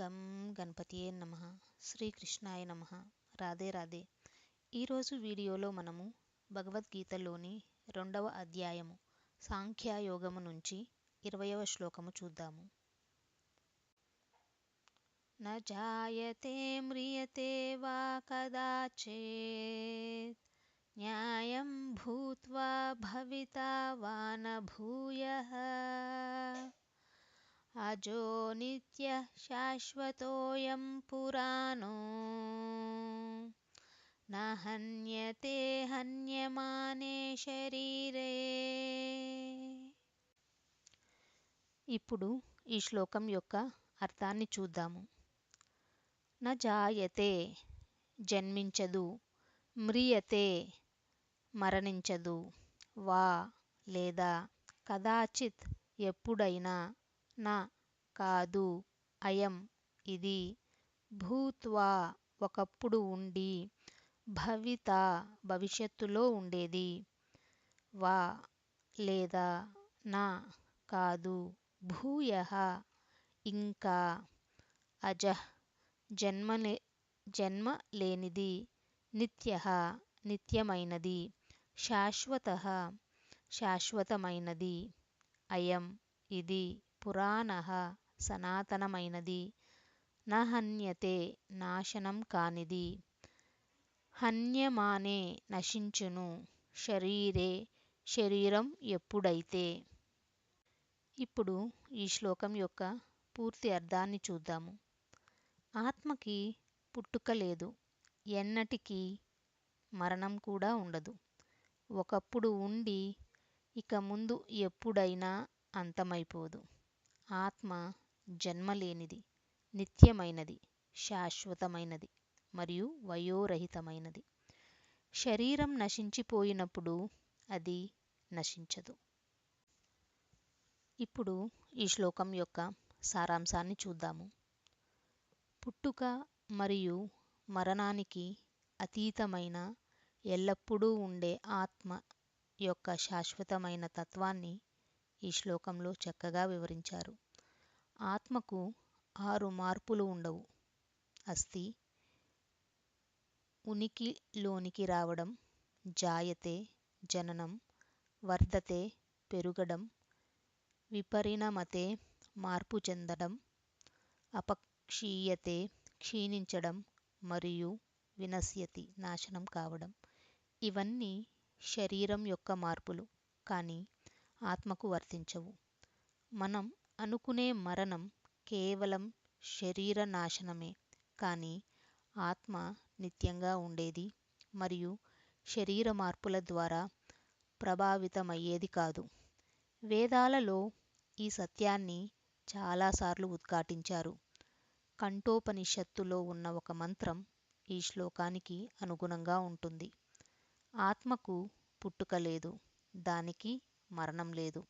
గం గణపతియే నమః. శ్రీకృష్ణాయ నమః. రాధే రాధే. ఈరోజు వీడియోలో మనము భగవద్గీతలోని 2వ అధ్యాయము సాంఖ్యయోగము నుంచి 20వ శ్లోకము చూద్దాము. న జాయతే మ్రియతే వా కదాచిత్ న్యాయం భూత్వా భవితా వా న భూయః అజో నిత్యః శాశ్వతోऽయం పురాణో న హన్యతే హన్యమానే శరీరే. ఇప్పుడు ఈ శ్లోకం యొక్క అర్థాన్ని చూద్దాము. న జాయతే జన్మించదు, మ్రియతే మరణించదు, వా లేదా కదాచిత్ ఎప్పుడైనా, నా కాదు, అయం ఇది, భూత్వా ఒకప్పుడు ఉండి, భవిత భవిష్యత్తులో ఉండేది, వా లేదా నా కాదు, భూయః ఇంకా, అజః జన్మ లేనిది, నిత్యః నిత్యమైనది, శాశ్వతః శాశ్వతమైనది, అయం ఇది, పురాణః సనాతనమైనది, న హన్యతే నాశనం కానిది, హన్యమానే నశించును, శరీరే శరీరం ఎప్పుడైతే. ఇప్పుడు ఈ శ్లోకం యొక్క పూర్తి అర్థాన్ని చూద్దాము. ఆత్మకి పుట్టుక లేదు, ఎన్నటికీ మరణం కూడా ఉండదు. ఒకప్పుడు ఉండి ఇక ముందు ఎప్పుడైనా అంతమైపోదు. ఆత్మ జన్మలేనిది, నిత్యమైనది, శాశ్వతమైనది మరియు వయోరహితమైనది. శరీరం నశించిపోయినప్పుడు అది నశించదు. ఇప్పుడు ఈ శ్లోకం యొక్క సారాంశాన్ని చూద్దాము. పుట్టుక మరియు మరణానికి అతీతమైన, ఎల్లప్పుడూ ఉండే ఆత్మ యొక్క శాశ్వతమైన తత్వాన్ని ఈ శ్లోకంలో చక్కగా వివరించారు. ఆత్మకు 6 మార్పులు ఉండవు. అస్థి, ఉనికిలోనికి రావడం, జాయతే జననం, వర్ధతే పెరుగడం, విపరిణమతే మార్పు చెందడం, అపక్షీయతే క్షీణించడం మరియు వినశ్యతి నాశనం కావడం. ఇవన్నీ శరీరం యొక్క మార్పులు, కానీ ఆత్మకు వర్తించవు. మనం అనుకునే మరణం కేవలం శరీర నాశనమే, కానీ ఆత్మ నిత్యంగా ఉండేది మరియు శరీర మార్పుల ద్వారా ప్రభావితమయ్యేది కాదు. వేదాలలో ఈ సత్యాన్ని చాలాసార్లు ఉద్ఘాటించారు. కంఠోపనిషత్తులో ఉన్న ఒక మంత్రం ఈ శ్లోకానికి అనుగుణంగా ఉంటుంది. ఆత్మకు పుట్టుక లేదు, దానికి మరణం లేదు,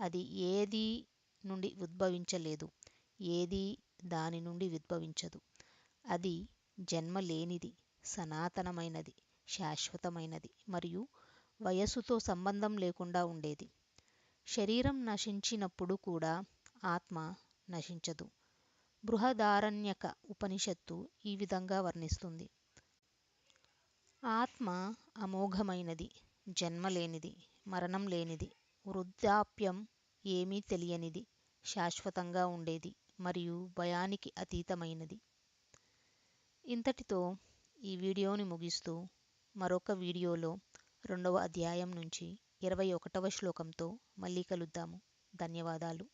అది ఏదీ నుండి ఉద్భవించలేదు, ఏదీ దాని నుండి ఉద్భవించదు. అది జన్మ లేనిది, సనాతనమైనది, శాశ్వతమైనది మరియు వయస్సుతో సంబంధం లేకుండా ఉండేది. శరీరం నశించినప్పుడు కూడా ఆత్మ నశించదు. బృహదారణ్యక ఉపనిషత్తు ఈ విధంగా వర్ణిస్తుంది. ఆత్మ అమోఘమైనది, జన్మలేనిది, మరణం లేనిది, వృద్ధాప్యం ఏమీ తెలియనిది, శాశ్వతంగా ఉండేది మరియు భయానికి అతీతమైనది. ఇంతటితో ఈ వీడియోని ముగిస్తూ మరొక వీడియోలో 2వ అధ్యాయం నుంచి 21వ శ్లోకంతో మళ్ళీ కలుద్దాము. ధన్యవాదాలు.